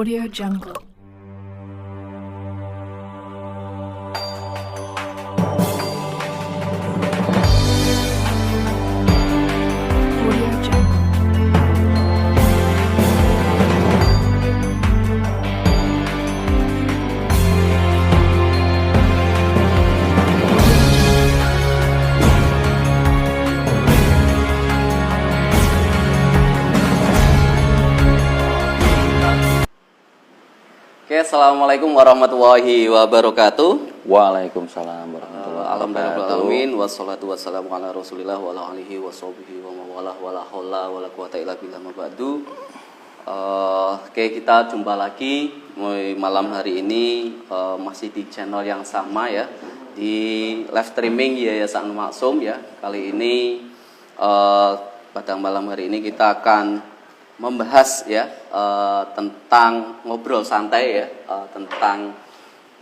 Audio Jungle. Audio Jungle. Oke, assalamualaikum warahmatullahi wabarakatuh. Waalaikumsalam warahmatullahi Alhamdulillah wabarakatuh. alamin wassalatu wassalamu ala Rasulillah wa ala alihi washabihi wa mawalah wala haula wala quwata illa billah ma ba'du. Oke, kita jumpa lagi malam hari ini masih di channel yang sama ya, di live streaming Yayasan Al-Maksum ya. Kali ini pada malam hari ini kita akan membahas ya tentang ngobrol santai ya tentang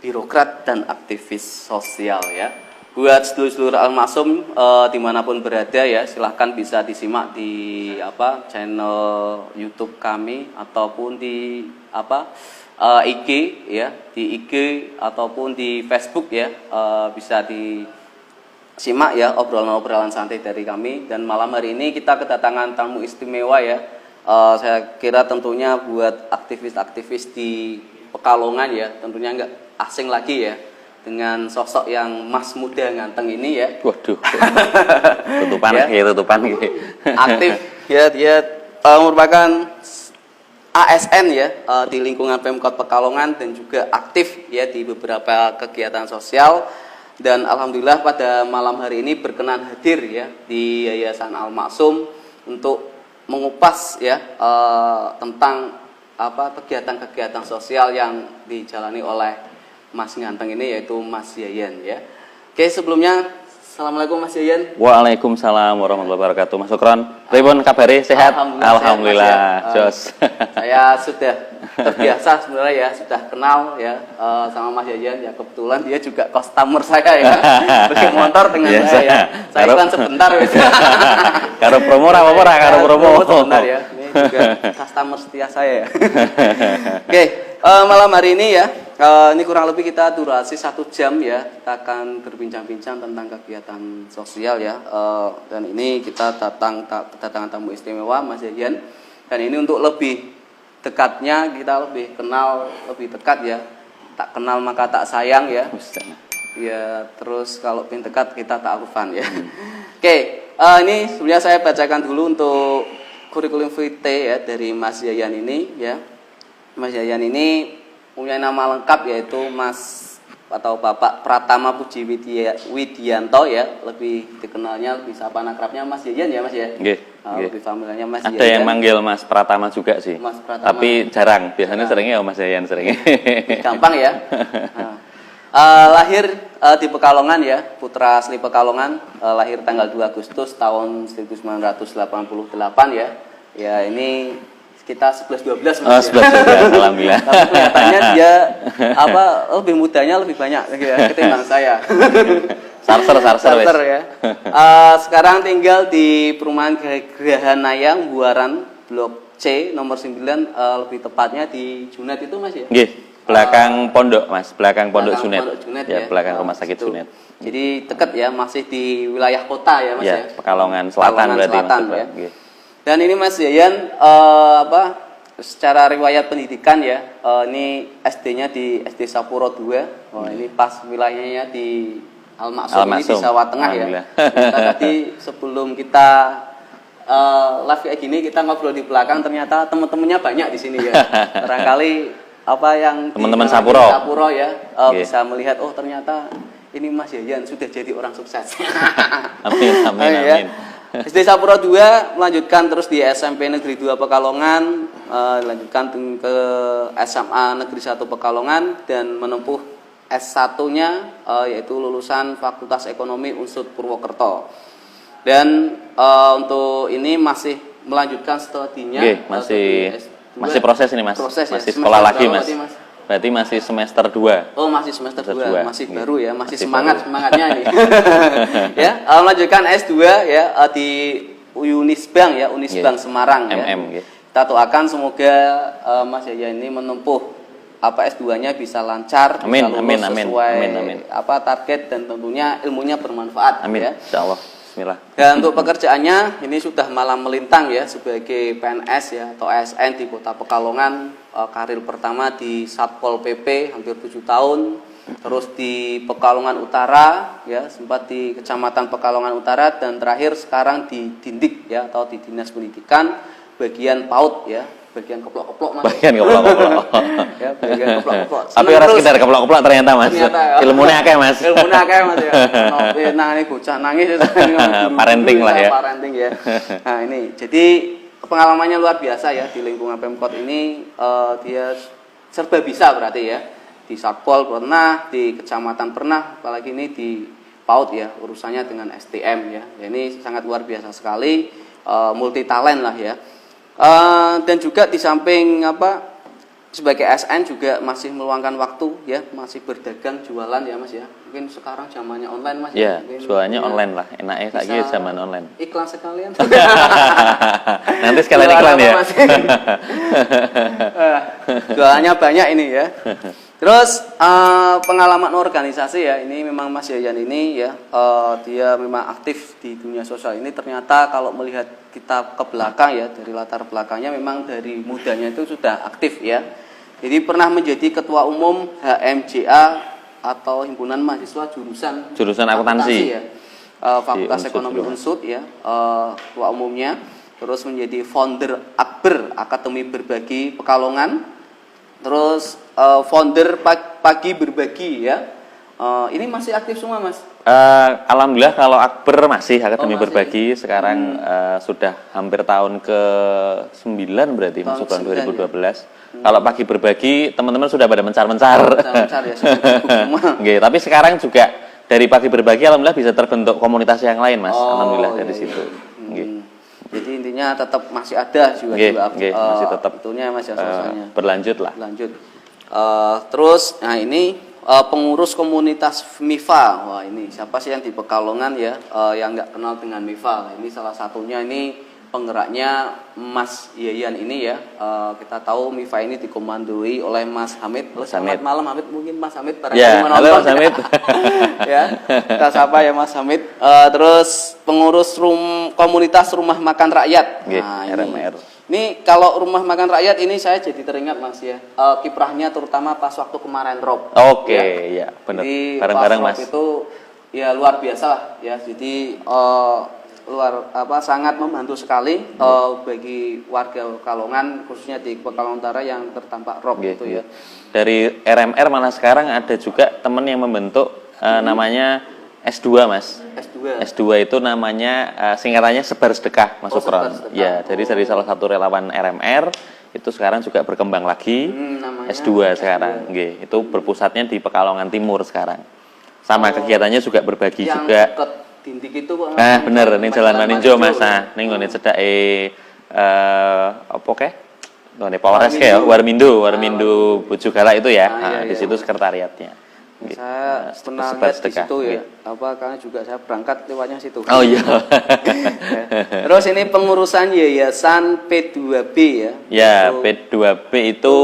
birokrat dan aktivis sosial ya. Buat seluruh Al-Maksum dimanapun berada ya, silahkan bisa disimak di channel YouTube kami ataupun di IG ya, di IG ataupun di Facebook ya, bisa disimak ya obrolan-obrolan santai dari kami. Dan malam hari ini kita kedatangan tamu istimewa ya. Saya kira tentunya buat aktivis-aktivis di Pekalongan ya, tentunya nggak asing lagi ya dengan sosok yang mas muda ganteng ini ya. Waduh, tutupan ya, tutupan gitu. Aktif ya, dia merupakan ASN ya di lingkungan Pemkot Pekalongan dan juga aktif ya di beberapa kegiatan sosial. Dan alhamdulillah pada malam hari ini berkenan hadir ya di Yayasan Al-Maksum untuk mengupas ya tentang kegiatan-kegiatan sosial yang dijalani oleh Mas ganteng ini, yaitu Mas Yayan ya. Oke, sebelumnya assalamualaikum Mas Yayan. Waalaikumsalam warahmatullahi wabarakatuh. Mas Sukron, pripun kabare, sehat? Alhamdulillah. Jos. Saya sudah terbiasa sebenarnya ya, sudah kenal ya sama Mas Yayan ya. Kebetulan dia juga customer saya ya. Bagi motor dengan saya ya. Saya kan sebentar wis. Karo promo ora apa-apa ora karo promo. Sebentar ya. Ini juga customer setia saya ya. Oke, malam hari ini ya, ini kurang lebih kita durasi 1 jam ya. Kita akan berbincang-bincang tentang kegiatan sosial ya. Dan ini kita kedatangan tamu istimewa Mas Yayan. Dan ini untuk lebih dekatnya, kita lebih kenal, lebih dekat ya. Tak kenal maka tak sayang ya. Ya, terus kalau pengen dekat kita ta'arufan ya. Oke, ini sebenarnya saya bacakan dulu untuk kurikulum vitae ya dari Mas Yayan ini ya. Mas Yayan ini punya nama lengkap yaitu Mas atau Bapak Pratama Puji Widianto ya, lebih dikenalnya, lebih sapa akrabnya Mas Yayan ya Mas ya. Nggih. Lebih familiarnya Mas Ada Yayan. yang manggil Mas Pratama juga sih. Mas Pratama. Tapi jarang, biasanya seringnya Mas Yayan sering. Gampang ya. Lahir di Pekalongan ya, putra asli Pekalongan, lahir tanggal 2 Agustus tahun 1988 ya. Ya, ini kita 11-12 Mas. 11-12, alhamdulillah. Tapi kelihatannya dia lebih mudanya lebih banyak ya, ketimbang saya. Sarser ya. Sekarang tinggal di perumahan Grahanayang Buaran Blok C nomor 9, lebih tepatnya di Junet itu Mas ya. Nggih. Belakang pondok Mas, belakang pondok Junet. Ya, belakang rumah sakit Junet. Jadi dekat ya, masih di wilayah kota ya Mas ya. Pekalongan Selatan berarti Selatan, Mas. Ya. Dan ini Mas Yayan secara riwayat pendidikan ya, ini SD-nya di SD Sapuro 2. Ini pas wilayahnya di Al-Maksum ini di Jawa Tengah ya. Tadi sebelum kita live kayak gini, kita ngobrol di belakang, ternyata teman-temannya banyak di sini ya. Barangkali yang teman-teman Sapuro ya bisa melihat, oh ternyata ini Mas Yayan sudah jadi orang sukses. Amin. Ya. SD Sapuro 2, melanjutkan terus di SMP Negeri 2 Pekalongan, lanjutkan ke SMA Negeri 1 Pekalongan dan menempuh S1-nya yaitu lulusan Fakultas Ekonomi Unsud Purwokerto. Dan untuk ini masih melanjutkan studinya. Masih proses ini Mas. Masih sekolah lagi Mas. Berarti masih semester 2. Oh, masih semester 2. Masih baru ya, masih semangatnya nih. Ya, melanjutkan S2 ya di Unisbank ya, Unisbank Semarang ya. kita doakan semoga Mas Yayan ini menempuh S2-nya bisa lancar, Amin, bisa lulus amin, sesuai amin. target dan tentunya ilmunya bermanfaat. Amin. Ya. Insyaallah. Bismillah. Dan untuk pekerjaannya ini sudah malam melintang ya sebagai PNS ya atau ASN di Kota Pekalongan. Karir pertama di Satpol PP hampir 7 tahun, terus di Pekalongan Utara ya, sempat di Kecamatan Pekalongan Utara, dan terakhir sekarang di Dindik ya atau di Dinas Pendidikan bagian PAUD ya. Bagian keplok-keplok Mas. Bagian keplok-keplok. Ya, bagian keplok-keplok. Tapi orang sekedar keplok-keplok ternyata Mas. Ilmunya akeh Mas. Ilmunya akeh Mas ya. Nah, ini bocah nangis parenting lah ya. Parenting ya. Nah, ini jadi pengalamannya luar biasa ya di lingkungan Pemkot ini. Dia serba bisa berarti ya. Di Satpol pernah, di kecamatan pernah, apalagi ini di PAUD ya, urusannya dengan STM ya. Ini sangat luar biasa sekali, multi talent lah ya. Dan juga di samping sebagai SN juga masih meluangkan waktu ya, masih berdagang jualan ya Mas ya. Mungkin sekarang zamannya online Mas ya. Mungkin Jualannya ya, online lah, enaknya lagi zaman online. Iklan sekalian. Nanti sekalian iklan ya. Jualannya banyak ini ya. Terus pengalaman organisasi ya, ini memang Mas Yayan ini ya, dia memang aktif di dunia sosial ini. Ternyata kalau melihat kita ke belakang ya, dari latar belakangnya memang dari mudanya itu sudah aktif ya. Jadi pernah menjadi ketua umum HMJA atau Himpunan Mahasiswa Jurusan Akuntansi ya, Fakultas Ekonomi Unsud ya, ketua umumnya. Terus menjadi founder Akber, Akademi Berbagi Pekalongan. Terus founder Pagi Berbagi ya. Ini masih aktif semua Mas? Alhamdulillah kalau Akber masih Akademi masih. Berbagi. Sekarang sudah hampir tahun ke-9 berarti, masuk tahun 2012 ya? Kalau Pagi Berbagi teman-teman sudah pada mencar-mencar ya, semua. Tapi sekarang juga dari Pagi Berbagi alhamdulillah bisa terbentuk komunitas yang lain Mas. Alhamdulillah dari situ. Jadi intinya tetap masih ada juga masih tetap itunya Mas ya, sosialnya. Berlanjut lah. Lanjut. Terus nah ini pengurus komunitas MIFA. Wah, ini siapa sih yang di Pekalongan ya yang nggak kenal dengan MIFA? Ini salah satunya ini penggeraknya Mas Yayan ini ya. Kita tahu MIFA ini dikomandoi oleh Mas Hamid. Selamat malam Hamid, mungkin Mas Hamid ya, halo Mas Hamid. Ya, kita sapa ya Mas Hamid. Terus pengurus komunitas Rumah Makan Rakyat. Nah, RMR. Ini kalau Rumah Makan Rakyat ini saya jadi teringat Mas ya. Kiprahnya terutama pas waktu kemarin Rob. Oke, ya benar. Bareng-bareng Mas. Itu ya luar biasa lah ya. Jadi sangat membantu sekali bagi warga Pekalongan, khususnya di Pekalongan Utara yang terdampak rob itu ya. Dari RMR malah sekarang ada juga teman yang membentuk namanya S2 Mas. S2 itu namanya singkatannya Sebar Sedekah Mas Ukron. Ya, jadi dari salah satu relawan RMR itu sekarang juga berkembang lagi. S2 sekarang. Itu berpusatnya di Pekalongan Timur sekarang. Sama kegiatannya juga berbagi yang juga. Dindik itu kok. Bener, ini Jalan Maninjo Mas. Nah, ini ngene cedake apa kek? Ngene Polres ya, Warmindo Bojogala itu ya. Di situ sekretariatnya. Saya pernah lihat di situ ya. Karena juga saya berangkat lewatnya situ. Oh iya. Terus ini pengurusan Yayasan P2B ya. Ya, P2B itu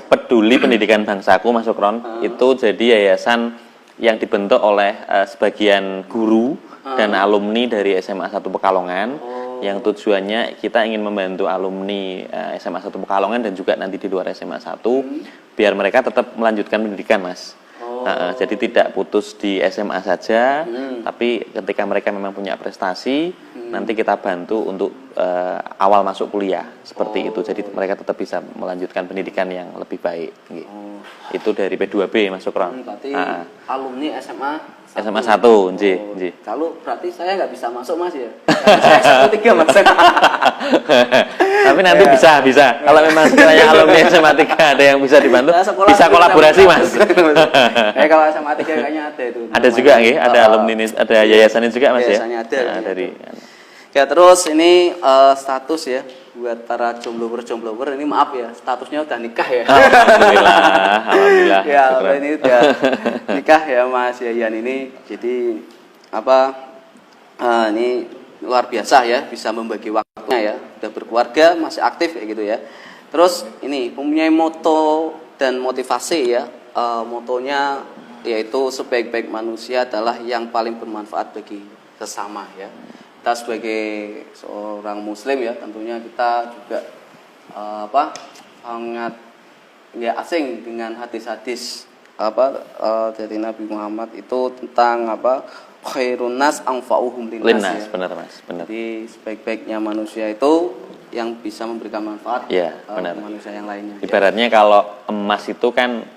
Peduli Pendidikan Bangsaku Mas Ukron. Itu jadi yayasan yang dibentuk oleh sebagian guru dan alumni dari SMA 1 Pekalongan, yang tujuannya kita ingin membantu alumni SMA 1 Pekalongan dan juga nanti di luar SMA 1 biar mereka tetap melanjutkan pendidikan Mas. Jadi tidak putus di SMA saja, tapi ketika mereka memang punya prestasi, nanti kita bantu untuk awal masuk kuliah seperti itu. Jadi mereka tetap bisa melanjutkan pendidikan yang lebih baik. Itu dari P2B Mas Ukron. Berarti alumni SMA 1, Kalau berarti saya nggak bisa masuk Mas ya. Saya 1-3 Mas. Tapi nanti bisa. Kalau memang sekiranya alumni SMA 3 ada yang bisa dibantu, bisa kolaborasi Mas. Kalau SMA 3 kayaknya ada itu. Ada juga ada alumni ini, ada yayasannya juga Mas ya. Yayasannya ada. Dari Ya terus ini status ya buat para jomblower ini maaf ya, statusnya udah nikah ya. Alhamdulillah. Ya, ini udah nikah ya Mas Yayan ini. Jadi ini luar biasa ya, bisa membagi waktunya ya, udah berkeluarga, masih aktif kayak gitu ya. Terus ini mempunyai moto dan motivasi ya. Motonya yaitu sebaik-baik manusia adalah yang paling bermanfaat bagi sesama ya. Kita sebagai seorang muslim ya, tentunya kita juga sangat ya asing dengan hadis-hadis dari Nabi Muhammad itu tentang khairun nas anfa'uhum linnas ya. Benar Mas, benar. Jadi sebaik-baiknya manusia itu yang bisa memberikan manfaat benar. manusia yang lainnya. Ibaratnya kalau emas itu kan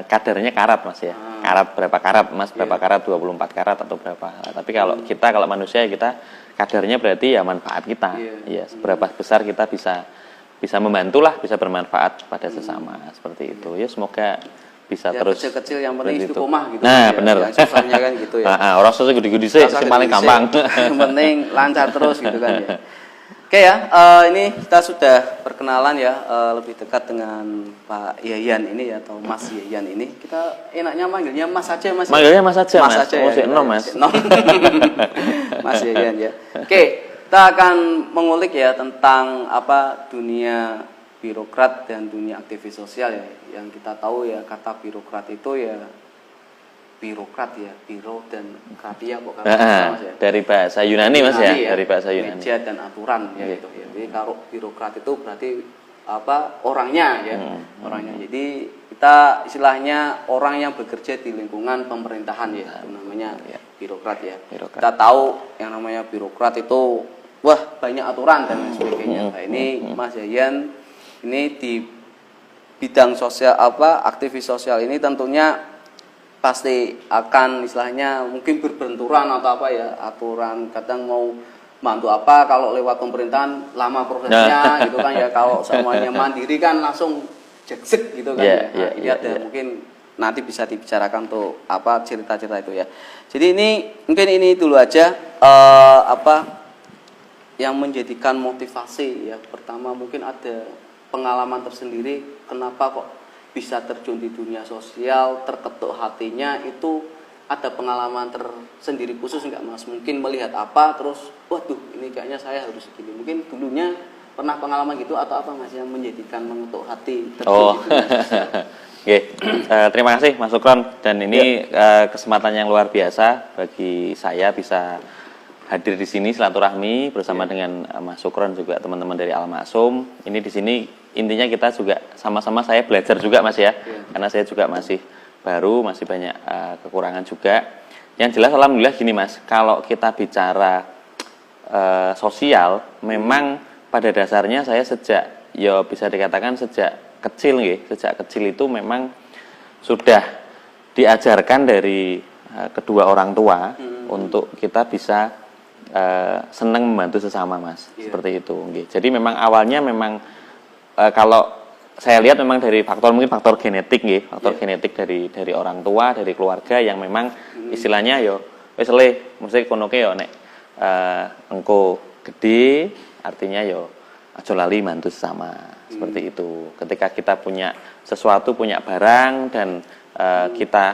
kadarnya karat Mas ya. Karat berapa karat Mas, berapa karat, 24 karat atau berapa. Tapi kalau kita, kalau manusia kita kadarnya berarti ya manfaat kita. Ya, seberapa besar kita bisa membantulah, bisa bermanfaat pada sesama seperti itu. Ya semoga bisa ya, terus kecil-kecil yang penting istiqomah gitu. Nah, ya, benar. Yang susahnya kan gitu ya. Orang susah gede-gede sih, yang paling gampang. Yang penting lancar terus gitu kan ya. Oke ya, ini kita sudah perkenalan ya, lebih dekat dengan Pak Yayan ini ya, atau Mas Yayan ini. Kita enaknya manggilnya Mas aja Mas. Manggilnya Mas aja Mas. Aja oh, ya, Mas. Mas Yayan ya. Oke, kita akan mengulik ya tentang dunia birokrat dan dunia aktivis sosial ya. Yang kita tahu ya, kata birokrat itu ya birokrat ya, biro dan kratia kok Mas ya. Dari bahasa Yunani Mas ya, dari bahasa Yunani. Meja dan aturan ya gitu ya. Jadi kalau birokrat itu berarti orangnya ya. Orangnya. Jadi kita istilahnya orang yang bekerja di lingkungan pemerintahan ya. Itu namanya birokrat ya. Kita tahu yang namanya birokrat itu banyak aturan dan lain sebagainya. Nah, ini Mas Yayan ini di bidang sosial aktivis sosial ini tentunya pasti akan istilahnya mungkin berbenturan atau aturan, kadang mau bantu kalau lewat pemerintahan lama prosesnya gitu kan ya, kalau semuanya mandiri kan langsung jeksek gitu kan mungkin nanti bisa dibicarakan tuh cerita-cerita itu ya. Jadi mungkin ini dulu aja yang menjadikan motivasi ya. Pertama mungkin ada pengalaman tersendiri kenapa kok bisa terjun di dunia sosial, terketuk hatinya, itu ada pengalaman tersendiri khusus nggak Mas? Mungkin melihat terus, waduh ini kayaknya saya harus begini. Mungkin dulunya pernah pengalaman gitu atau apa Mas yang menjadikan mengetuk hati terjun di dunia sosial? Oke, terima kasih Mas Sukron, dan ini kesempatan yang luar biasa bagi saya bisa hadir di sini silaturahmi bersama dengan Mas Sukron juga teman-teman dari Al Maksum. Ini di sini intinya kita juga sama-sama saya belajar juga Mas ya, karena saya juga masih baru, masih banyak kekurangan juga. Yang jelas alhamdulillah gini Mas, kalau kita bicara sosial, memang pada dasarnya saya bisa dikatakan sejak kecil itu memang sudah diajarkan dari kedua orang tua untuk kita bisa senang membantu sesama Mas, seperti itu. Jadi memang awalnya kalau saya lihat memang dari mungkin faktor genetik genetik dari orang tua, dari keluarga yang memang istilahnya wis mesti kono ke nek engko gede artinya aja lali bantu sesama, seperti itu. Ketika kita punya sesuatu, punya barang dan kita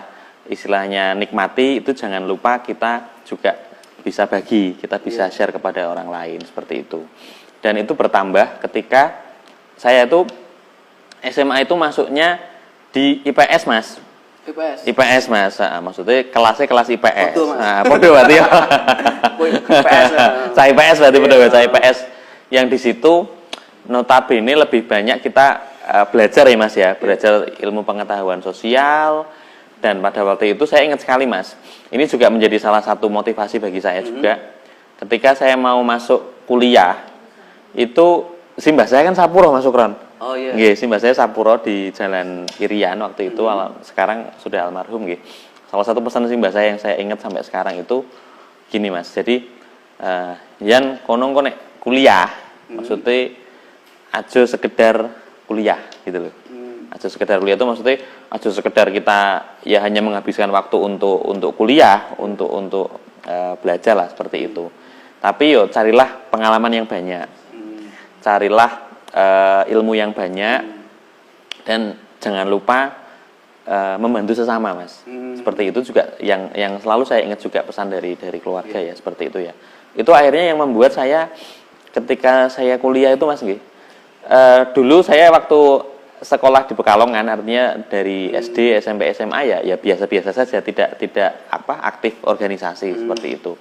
istilahnya nikmati, itu jangan lupa kita juga bisa bagi, kita bisa share kepada orang lain, seperti itu. Dan itu bertambah ketika saya itu SMA itu masuknya di IPS Mas. IPS Mas, maksudnya kelas IPS. Podo berarti ya. Saya IPS berarti saya IPS. Yang di situ notabene lebih banyak kita belajar ya Mas ya, belajar ilmu pengetahuan sosial. Dan pada waktu itu saya ingat sekali Mas, ini juga menjadi salah satu motivasi bagi saya juga. Ketika saya mau masuk kuliah, itu simbah saya kan Sapuro Mas Sukron. Oh iya. Simbah saya Sapuro di Jalan Irian waktu itu, sekarang sudah almarhum nggih. Salah satu pesan simbah saya yang saya ingat sampai sekarang itu gini Mas. Jadi Yan kono nek kuliah, maksudnya aja sekedar kuliah gitu loh. Aja sekedar kuliah itu maksudnya aja sekedar kita ya hanya menghabiskan waktu untuk kuliah, untuk belajar lah seperti itu. Tapi carilah pengalaman yang banyak. Carilah ilmu yang banyak dan jangan lupa membantu sesama Mas. Seperti itu juga yang selalu saya ingat juga pesan dari keluarga ya, seperti itu ya. Itu akhirnya yang membuat saya ketika saya kuliah itu Mas nggih. Dulu saya waktu sekolah di Pekalongan, artinya dari SD, SMP, SMA ya biasa-biasa saja, tidak aktif organisasi seperti itu.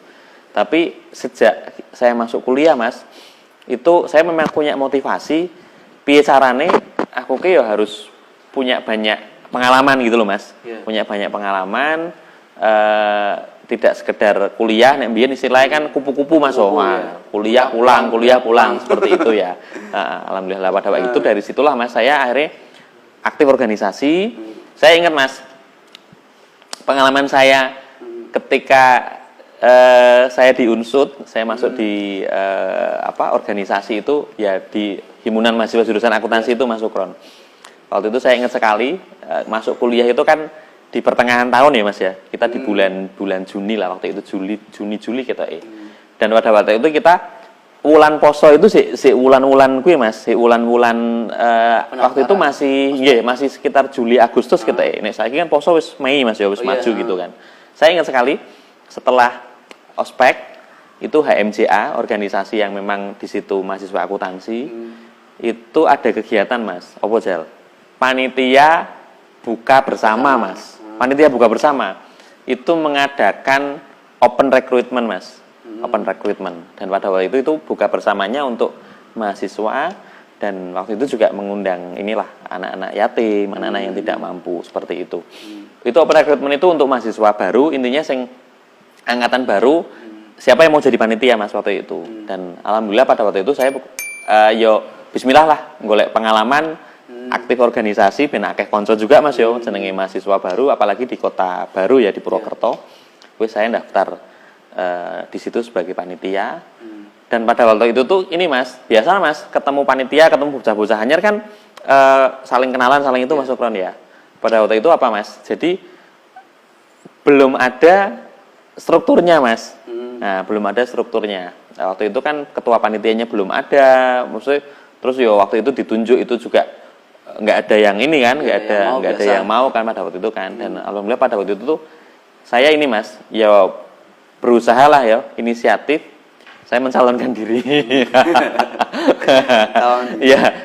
Tapi sejak saya masuk kuliah Mas, itu saya memang punya motivasi piye carane aku ya harus punya banyak pengalaman gitu loh Mas. Punya banyak pengalaman, tidak sekedar kuliah, nek mbiyen istilahnya kan kupu-kupu Mas. Kuliah pulang seperti itu ya. Alhamdulillah pada waktu itu dari situlah Mas saya akhirnya aktif organisasi. Saya ingat Mas, pengalaman saya ketika saya di Unsud, saya masuk di organisasi itu ya di Himpunan Mahasiswa Jurusan Akuntansi itu Mas Sukron. Waktu itu saya ingat sekali masuk kuliah itu kan di pertengahan tahun ya Mas ya. Kita di bulan Juni lah waktu itu, Juni kita Dan pada waktu itu kita wulan poso itu si wulan-wulan kuwi Mas, si wulan-wulan waktu itu masih sekitar Juli Agustus kita Nek saiki kan poso wis Mei Mas ya, wis maju gitu kan. Saya ingat sekali setelah ospek itu HMJA, organisasi yang memang di situ mahasiswa akuntansi, itu ada kegiatan Mas, opo jal? Panitia buka bersama Mas. Panitia buka bersama itu mengadakan open recruitment Mas. Open recruitment, dan pada waktu itu buka bersamanya untuk mahasiswa, dan waktu itu juga mengundang inilah anak-anak yatim, anak-anak yang tidak mampu seperti itu. Itu open recruitment itu untuk mahasiswa baru, intinya angkatan baru, siapa yang mau jadi panitia Mas waktu itu. Dan alhamdulillah pada waktu itu saya bismillah lah golek pengalaman aktif organisasi ben akeh kanca juga Mas jenenge mahasiswa baru, apalagi di kota baru ya di Purwokerto. Wis saya daftar di situ sebagai panitia. Dan pada waktu itu tuh ini Mas, biasa Mas ketemu panitia, ketemu bocah-bocah anyar kan saling kenalan, saling itu Mas Sukron ya. Pada waktu itu apa Mas? Jadi belum ada strukturnya Mas. Nah, belum ada strukturnya. Nah, waktu itu kan ketua panitianya belum ada, maksudnya terus waktu itu ditunjuk itu juga nggak ada yang ini kan, nggak ada yang mau kan pada waktu itu kan. Dan alhamdulillah pada waktu itu tuh saya ini Mas, berusaha lah inisiatif saya mencalonkan diri.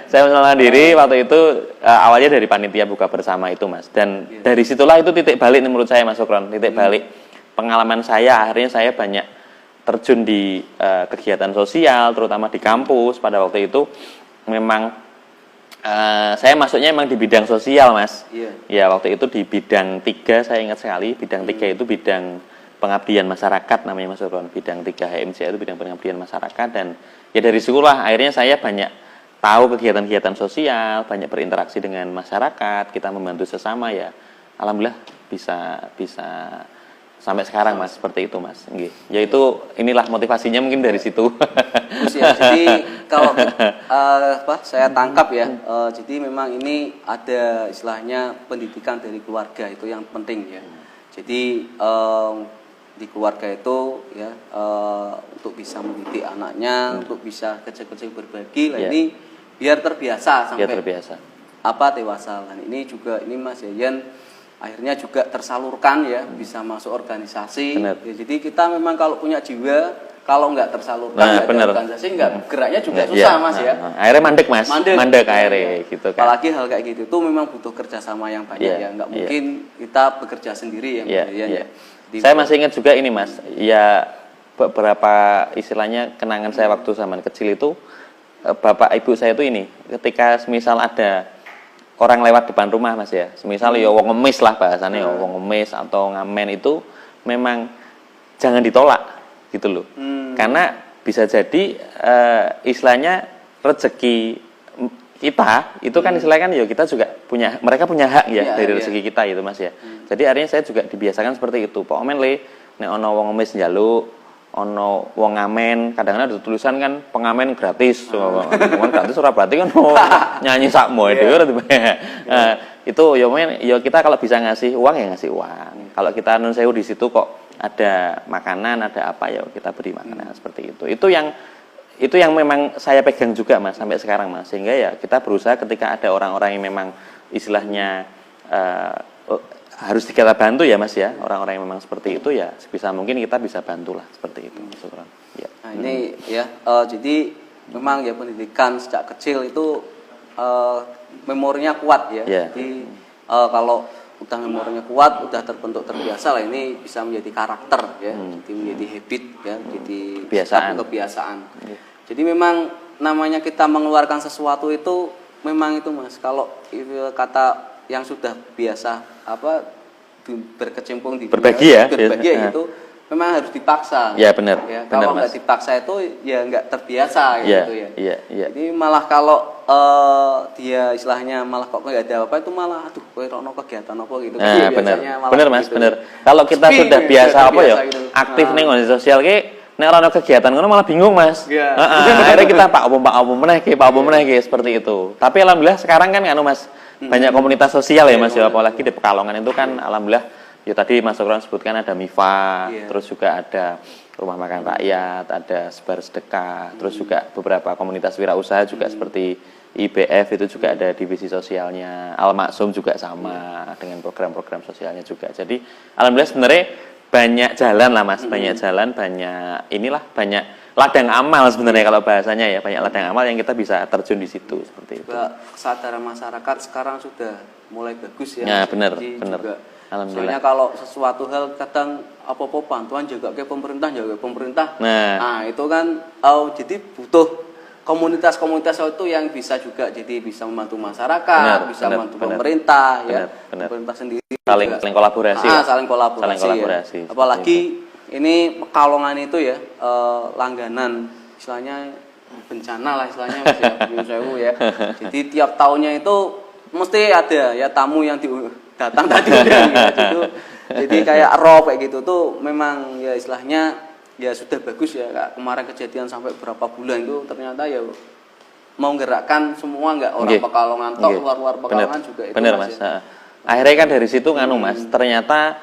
Saya mencalonkan diri waktu itu awalnya dari panitia buka bersama itu Mas. Dan dari situlah itu titik balik menurut saya Mas Sukron, titik balik pengalaman saya. Akhirnya saya banyak terjun di kegiatan sosial, terutama di kampus. Pada waktu itu memang saya masuknya memang di bidang sosial Mas. Ya waktu itu di bidang 3 saya ingat sekali. Bidang 3 itu bidang pengabdian masyarakat namanya Mas Sukron. Bidang 3 HMJA itu bidang pengabdian masyarakat. Dan ya dari situlah akhirnya saya banyak tahu kegiatan-kegiatan sosial, banyak berinteraksi dengan masyarakat, kita membantu sesama ya. Alhamdulillah bisa sampai sekarang Mas, seperti itu Mas. Nggih. Yaitu inilah motivasinya mungkin dari situ. Jadi kalau saya tangkap ya, jadi memang ini ada istilahnya pendidikan dari keluarga itu yang penting ya. Jadi di keluarga itu ya untuk bisa mendidik anaknya, untuk bisa kecil-kecil berbagi lah ini biar terbiasa sampai dewasa. Dan ini juga ini Mas Yayan akhirnya juga tersalurkan ya, bisa masuk organisasi. Ya, jadi kita memang kalau punya jiwa, kalau nggak tersalurkan organisasi nggak geraknya juga susah Mas ya. Akhirnya mandek Mas, mandek akhirnya gitu kan. Apalagi hal kayak gitu itu memang butuh kerjasama yang banyak ya, nggak mungkin kita bekerja sendiri ya. Saya masih ingat juga ini Mas, ya beberapa istilahnya kenangan saya waktu zaman kecil itu, bapak ibu saya itu ini, ketika semisal ada orang lewat depan rumah Mas ya, semisal wong ngemis lah bahasannya, wong ngemis atau ngamen itu memang jangan ditolak gitu loh. Karena bisa jadi istilahnya rezeki kita itu kan istilahnya kan kita juga punya, mereka punya hak ya dari rezeki kita itu Mas ya. Jadi akhirnya saya juga dibiasakan seperti itu. Pok men le nek ana wong ngemis njaluk, ana wong ngamen, kadang-kadang ada tulisan kan pengamen gratis. Pengamen gratis ora berarti kan nyanyi sakmo dhewe. Itu ya kita kalau bisa ngasih uang ya ngasih uang. Kalau kita nun sewu di situ kok ada makanan, ada apa ya kita beri makanan seperti itu. Itu yang memang saya pegang juga Mas sampai sekarang Mas. Sehingga ya kita berusaha ketika ada orang-orang yang memang istilahnya harus kita bantu ya Mas ya. Orang-orang yang memang seperti itu ya sebisa mungkin kita bisa bantulah seperti itu Mas Sukron. Ya. ini ya, jadi memang ya pendidikan sejak kecil itu memorinya kuat ya. Jadi kalau udah memorinya kuat, udah terbentuk terbiasa lah, ini bisa menjadi karakter ya, jadi menjadi habit ya, jadi kebiasaan. Jadi memang namanya kita mengeluarkan sesuatu itu memang itu Mas, kalau kata yang sudah biasa berkecimpung di berbagi itu memang harus dipaksa. Ya benar. Ya, benar, kalau nggak dipaksa itu ya nggak terbiasa gitu ya. Iya. Jadi malah kalau dia istilahnya malah kok nggak ada apa itu malah aduh kowe rono kegiatan apa gitu. Nah, benar Mas, gitu. benar. Kalau kita sudah biasa apa ya gitu. aktif nih di sosial nek ora ono kegiatan ngono malah bingung Mas. Yeah. Akhirnya kita pak opo meneh seperti itu. Tapi alhamdulillah sekarang kan Mas banyak komunitas sosial ya Mas ya, apalagi di Pekalongan itu kan alhamdulillah ya tadi Mas Sukron sebutkan ada MIFA, terus juga ada Rumah Makan Rakyat, ada Sebar Sedekah, terus juga beberapa komunitas wirausaha juga seperti IBF itu juga ada divisi sosialnya, Al Maksum juga sama dengan program-program sosialnya juga. Jadi alhamdulillah sebenarnya banyak jalan lah Mas, banyak jalan, banyak ladang amal sebenarnya kalau bahasanya ya, banyak ladang amal yang kita bisa terjun di situ seperti itu. Kesadaran masyarakat sekarang sudah mulai bagus ya. Ya benar. Soalnya Alhamdulillah. kalau sesuatu hal kadang apa-apa bantuan jaga ke pemerintah. Nah, itu kan jadi butuh komunitas-komunitas itu yang bisa juga jadi bisa membantu masyarakat, bisa membantu pemerintah ya. Pemerintah sendiri saling kolaborasi. Saling kolaborasi. Ya. Apalagi ini Pekalongan itu ya langganan istilahnya bencana lah istilahnya Mas ya. Jadi tiap tahunnya itu mesti ada ya tamu yang datang tadi gitu. Jadi kayak rob kayak gitu tuh memang ya istilahnya ya sudah bagus ya. Kemarin kejadian sampai berapa bulan itu ternyata ya mau gerakkan semua nggak orang Pekalongan toh luar Pekalongan juga itu. Bener Mas. Akhirnya kan dari situ Mas, ternyata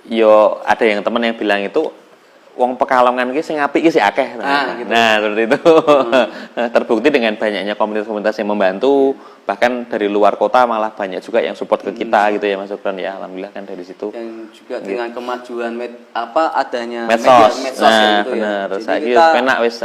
yo ada yang teman yang bilang itu wong Pekalongan ki sing apik ki sih akeh. Gitu. Nah, seperti itu. Terbukti dengan banyaknya komunitas-komunitas yang membantu, bahkan dari luar kota malah banyak juga yang support ke kita gitu ya Mas Sukron ya. Alhamdulillah kan dari situ. Dan juga dengan kemajuan adanya medsos gitu bener. Ya. Jadi kita penak wis.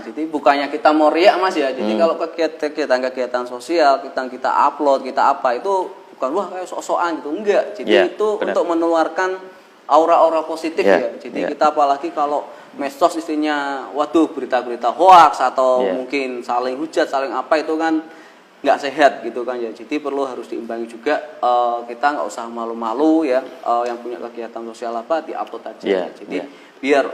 Jadi bukannya kita mau riak Mas ya. Jadi kalau kegiatan sosial kita upload, kita apa itu bukan wah kayak sok-sokan gitu, enggak. Jadi itu bener. Untuk menularkan aura-aura positif ya. Jadi kita apalagi kalau medsos istrinya waduh berita-berita hoax atau mungkin saling hujat, saling apa itu kan nggak sehat gitu kan ya. Jadi perlu harus diimbangi juga, kita nggak usah malu-malu ya, yang punya kegiatan sosial apa diupload aja. Jadi biar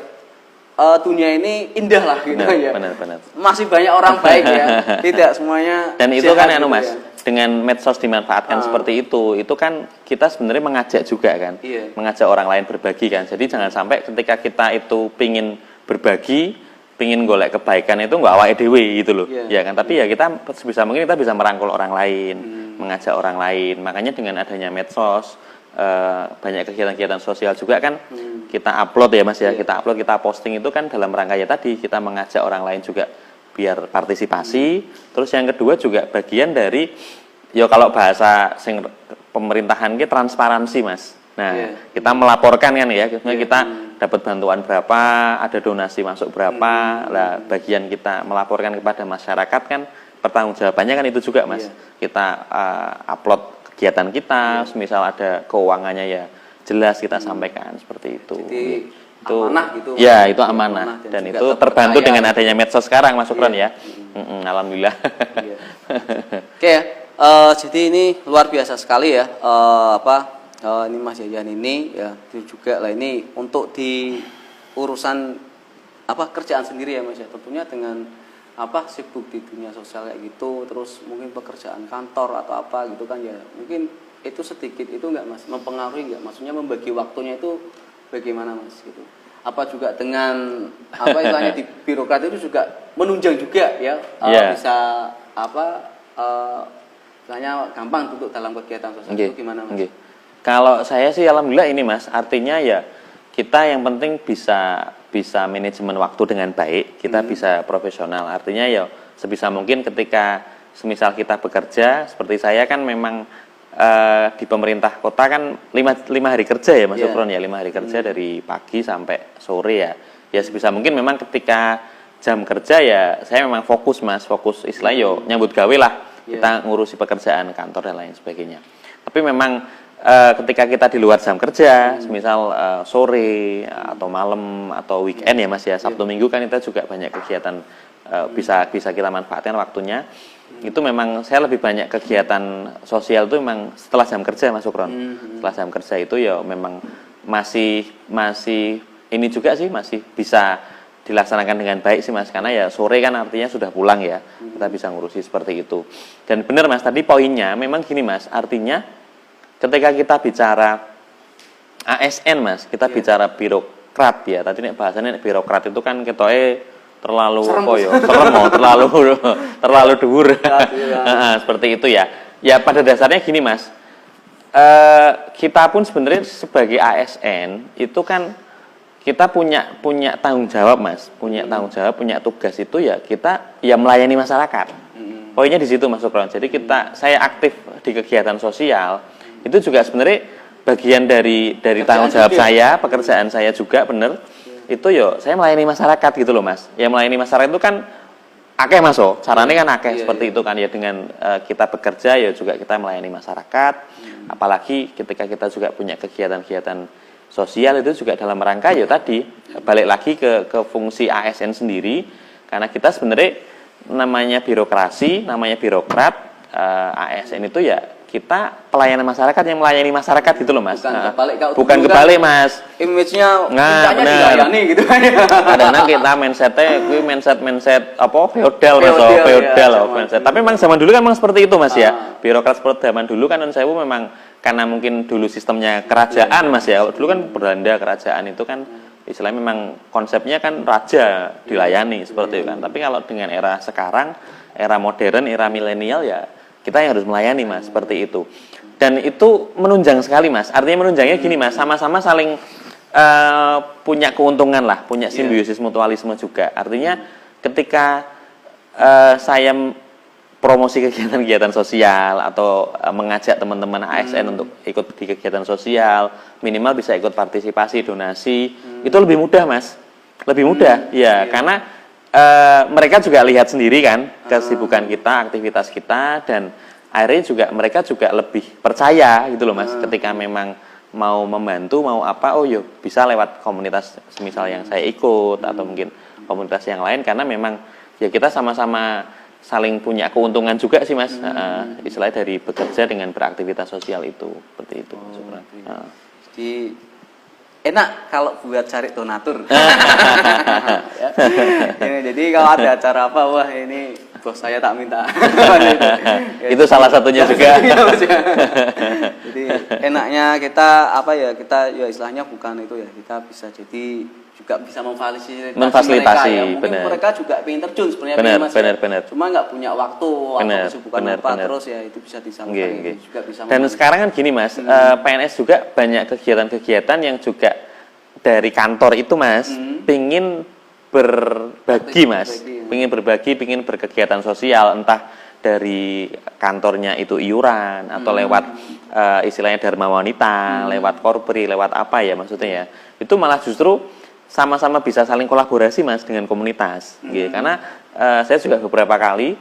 dunia ini indah lah gitu ya. Benar. Masih banyak orang baik ya. Tidak semuanya. Dan itu kan gitu Mas, ya. dengan medsos dimanfaatkan seperti itu kan kita sebenarnya mengajak juga kan. Mengajak orang lain berbagi kan. Jadi jangan sampai ketika kita itu pingin berbagi, pingin golek kebaikan itu nggak awake dhewe gitu loh. Ya kan, tapi ya kita sebisa mungkin kita bisa merangkul orang lain, mengajak orang lain. Makanya dengan adanya medsos, banyak kegiatan-kegiatan sosial juga kan kita upload ya Mas ya, kita upload, kita posting itu kan dalam rangka ya tadi kita mengajak orang lain juga biar partisipasi. Terus yang kedua juga bagian dari ya kalau bahasa pemerintahan ki transparansi Mas. Nah, kita melaporkan kan ya, kita dapat bantuan berapa, ada donasi masuk berapa. Lah bagian kita melaporkan kepada masyarakat kan pertanggungjawabannya kan itu juga Mas. Kita upload kegiatan kita, misal ada keuangannya ya jelas kita sampaikan seperti itu. Jadi itu amanah gitu. Ya, itu amanah dan itu terbantu dengan adanya medsos sekarang Mas Sukron ya. Alhamdulillah. Oke, jadi ini luar biasa sekali ya. Ini Mas Yayan ini ya itu juga lah ini untuk di urusan kerjaan sendiri ya Mas ya. Tentunya dengan sibuk di dunia sosial kayak gitu, terus mungkin pekerjaan kantor atau apa gitu kan ya, mungkin itu sedikit itu enggak Mas mempengaruhi enggak, maksudnya membagi waktunya itu bagaimana Mas gitu, apa juga dengan istilahnya di birokrat itu juga menunjang juga ya, bisa istilahnya gampang untuk dalam kegiatan sosial itu gimana Mas? Kalau saya sih alhamdulillah ini Mas, artinya ya kita yang penting bisa manajemen waktu dengan baik, kita bisa profesional. Artinya ya sebisa mungkin ketika semisal kita bekerja, seperti saya kan memang di pemerintah kota kan 5 hari kerja ya Mas Sukron ya, 5 hari kerja dari pagi sampai sore ya. Ya sebisa mungkin memang ketika jam kerja ya saya memang fokus mas, fokus istilahnya yo nyambut gawe lah, kita ngurusi pekerjaan kantor dan lain sebagainya. Tapi memang ketika kita di luar jam kerja, misal sore atau malam atau weekend ya mas ya, Sabtu Minggu kan kita juga banyak kegiatan bisa kita manfaatkan waktunya. Itu memang saya lebih banyak kegiatan sosial itu memang setelah jam kerja Mas Sukron. Setelah jam kerja itu ya memang masih ini juga sih masih bisa dilaksanakan dengan baik sih Mas, karena ya sore kan artinya sudah pulang ya, kita bisa ngurusi seperti itu. Dan benar Mas, tadi poinnya memang gini Mas, artinya ketika kita bicara ASN Mas, kita bicara birokrat ya, tadi nih bahasanya birokrat itu kan ketoke terlalu terlalu dhuwur. Seperti itu ya. Ya pada dasarnya gini Mas, kita pun sebenarnya sebagai ASN itu kan kita punya tanggung jawab Mas, punya tanggung jawab, punya tugas itu ya kita ya melayani masyarakat. Poinnya di situ Mas Sukron. Jadi saya aktif di kegiatan sosial itu juga sebenarnya bagian dari tanggung jawab saya, pekerjaan saya juga bener. Itu yo saya melayani masyarakat gitu loh Mas. Ya melayani masyarakat itu kan akeh Mas, caranya kan akeh seperti itu kan ya, dengan kita bekerja ya juga kita melayani masyarakat. Apalagi ketika kita juga punya kegiatan-kegiatan sosial itu juga dalam rangka ya tadi balik lagi ke fungsi ASN sendiri, karena kita sebenarnya namanya birokrasi, namanya birokrat, ASN itu ya kita pelayanan masyarakat yang melayani masyarakat gitu loh Mas. Bukan kebalik Mas. Image-nya dilayani gitu kan. Kadang-kadang kita mindset apa feodal Mas, feodal mindset. Tapi memang zaman dulu kan memang seperti itu Mas ya. Birokrat seperti zaman dulu kan saya memang karena mungkin dulu sistemnya kerajaan Mas ya. Dulu kan Belanda kerajaan itu kan istilahnya memang konsepnya kan raja dilayani seperti itu kan. Tapi kalau dengan era sekarang, era modern, era milenial ya kita yang harus melayani Mas, seperti itu. Dan itu menunjang sekali Mas. Artinya menunjangnya gini Mas, sama-sama saling punya keuntungan lah, punya simbiosis mutualisme juga. Artinya ketika saya promosi kegiatan-kegiatan sosial atau mengajak teman-teman ASN untuk ikut di kegiatan sosial, minimal bisa ikut partisipasi, donasi, itu lebih mudah Mas. Lebih mudah, karena mereka juga lihat sendiri kan kesibukan kita, aktivitas kita, dan akhirnya juga mereka juga lebih percaya gitu loh Mas, ketika memang mau membantu, mau apa, bisa lewat komunitas semisal yang saya ikut atau mungkin komunitas yang lain, karena memang ya kita sama-sama saling punya keuntungan juga sih Mas, istilahnya dari bekerja dengan beraktivitas sosial itu, seperti itu. Jadi enak kalau buat cari donatur. Jadi kalau ada acara apa, wah ini bos saya tak minta. Itu salah satunya juga. Jadi enaknya kita kita ya istilahnya bukan itu ya, kita bisa jadi juga bisa memfasilitasi mereka, ya. Mungkin mereka juga pengen terjun sebenarnya benar. Cuma nggak punya waktu atau kesibukan terus ya, itu bisa disalurkan. Juga bisa. Dan sekarang kan gini Mas, PNS juga banyak kegiatan-kegiatan yang juga dari kantor itu Mas, pingin berbagi Mas, pingin berbagi, pingin berkegiatan sosial, entah dari kantornya itu iuran atau lewat istilahnya Dharma Wanita, lewat korpri, lewat apa ya maksudnya ya, itu malah justru sama-sama bisa saling kolaborasi Mas dengan komunitas, karena saya juga beberapa kali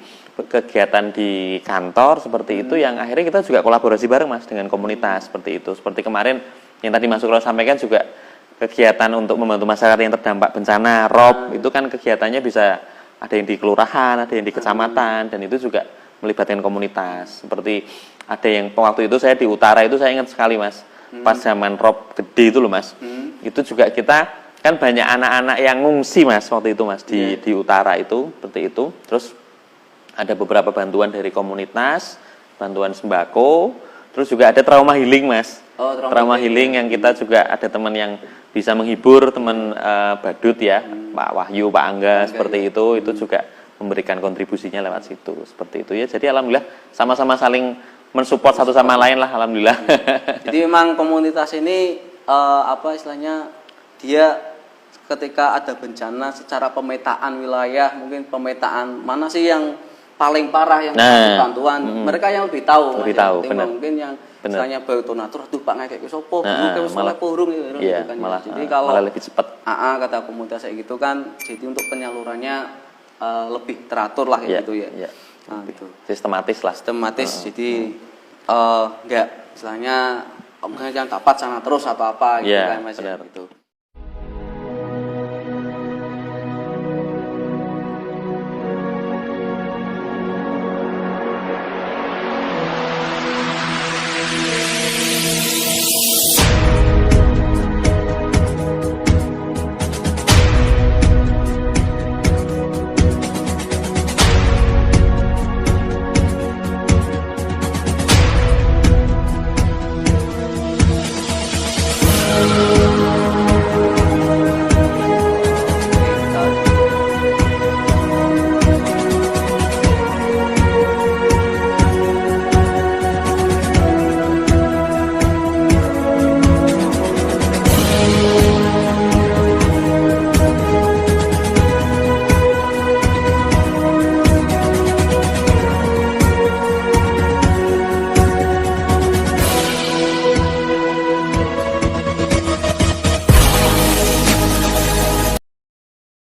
kegiatan di kantor seperti itu yang akhirnya kita juga kolaborasi bareng Mas dengan komunitas seperti itu. Seperti kemarin yang tadi Mas Sukron sampaikan juga kegiatan untuk membantu masyarakat yang terdampak bencana ROB, itu kan kegiatannya bisa ada yang di kelurahan, ada yang di kecamatan, dan itu juga melibatkan komunitas. Seperti ada yang waktu itu saya di utara itu saya ingat sekali Mas, pas zaman ROB gede itu loh Mas, itu juga kita kan banyak anak-anak yang ngungsi Mas waktu itu Mas di utara itu seperti itu. Terus ada beberapa bantuan dari komunitas, bantuan sembako, terus juga ada trauma healing Mas. Trauma healing yang kita juga ada teman yang bisa menghibur, teman badut ya, Pak Wahyu, Pak Angga seperti itu juga memberikan kontribusinya lewat situ seperti itu ya. Jadi alhamdulillah sama-sama saling mensupport satu sama lain lah, alhamdulillah. Jadi memang komunitas ini istilahnya dia ketika ada bencana secara pemetaan wilayah, mungkin pemetaan mana sih yang paling parah yang Nah, butuh bantuan, mereka yang lebih tahu. Lebih Mas, ya. tahu, Ketimbang benar. mungkin yang Benar. misalnya baru donatur, aduh Pak ngekek ke sopo, Nah, kayak malah- purung gitu, Iya, kan. malah Jadi kalau malah lebih cepat. kata komunitas kayak gitu kan, jadi untuk penyalurannya lebih teratur lah kayak Iya, gitu ya. iya. Nah, gitu. Sistematis lah. Sistematis, jadi enggak istilahnya jangan dapat sana terus atau apa gitu Iya, kan Mas ya, benar. gitu.